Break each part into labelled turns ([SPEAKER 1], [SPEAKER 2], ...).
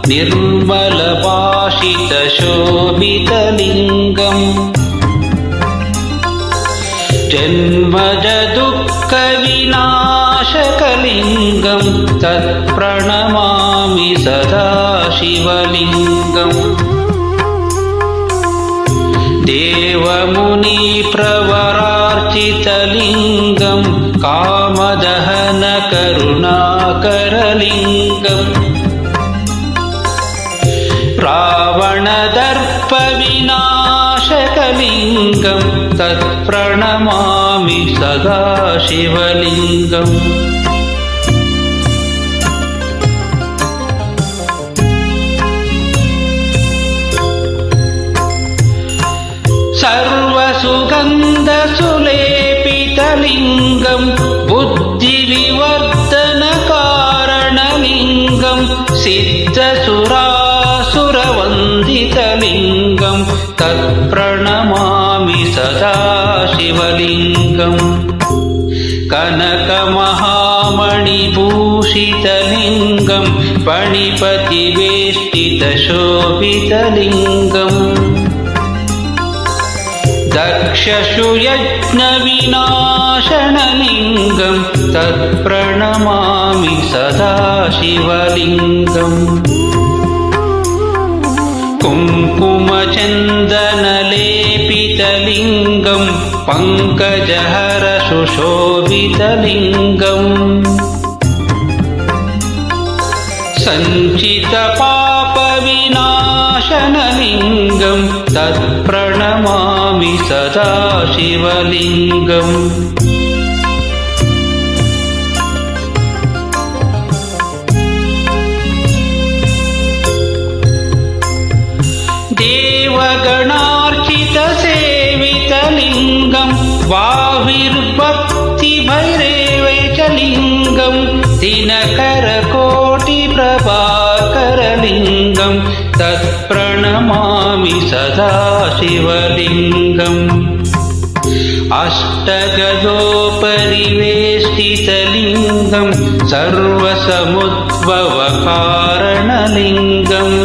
[SPEAKER 1] निर्मलभाषितशोभितलिङ्गम् जन्मजदुःखविनाशकलिङ्गं तत्प्रणमामि सदा शिवलिङ्गम् देवमुनिप्रवरार्चितलिङ्गं कामदहनकरुणाकरलिङ्गम् रावणदर्पविनाशकलिङ्गं तत्प्रणमामि सदा शिवलिङ्गम् सर्वसुगन्धसुलेपितलिङ्गं बुद्धिविवर्धनकारणलिङ्गं सिद्धसुरासुरवन्दितलिङ्गं तत्प्रणमामि सदा शिवलिङ्गम् कनकमहामणिभूषितलिङ्गं पणिपतिवेष्टितशोभितलिङ्गम् दक्षशुयज्ञविनाशनलिङ्गं तत्प्रणमामि सदा शिवलिङ्गम् कुङ्कुमचन्दनलेपितलिङ्गं पङ्कजहरसुशोभितलिङ्गम् सञ्चितपापविनाशनलिङ्गं तत्प्रणमामि सदा शिवलिङ्गम् देवगणार्चितसेवितलिङ्गं वाविर्भक्तिभैरवेशलिङ्गं दिनकरकोटिप्रभाकरलिङ्गं तत्प्रणमामि सदा शिवलिङ्गम् अष्टगजोपरिवेष्टितलिङ्गं सर्वसमुद्भवकारणलिङ्गम्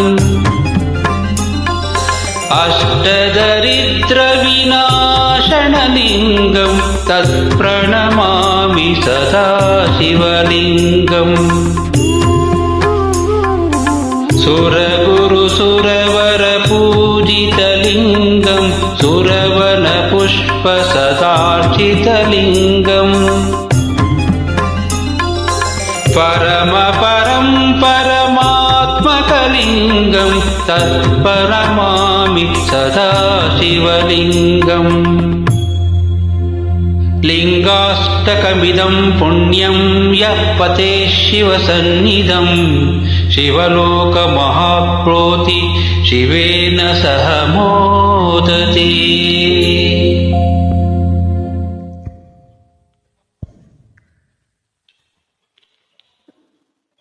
[SPEAKER 1] अष्टदरिद्रविनाशनलिङ्गं तत्प्रणमामि सदा शिवलिङ्गम् सुरगुरुसुरवरपूजितलिङ्गं सुरवनपुष्पसदार्चितलिङ्गम् परमात्मकलिङ्गं तत्प्रणमामि सदा शिवलिङ्गम् लिङ्गाष्टकमिदं पुण्यं यः पतेः शिवसन्निधं शिवलोकमहाप्नोति शिवेन सह मोदते।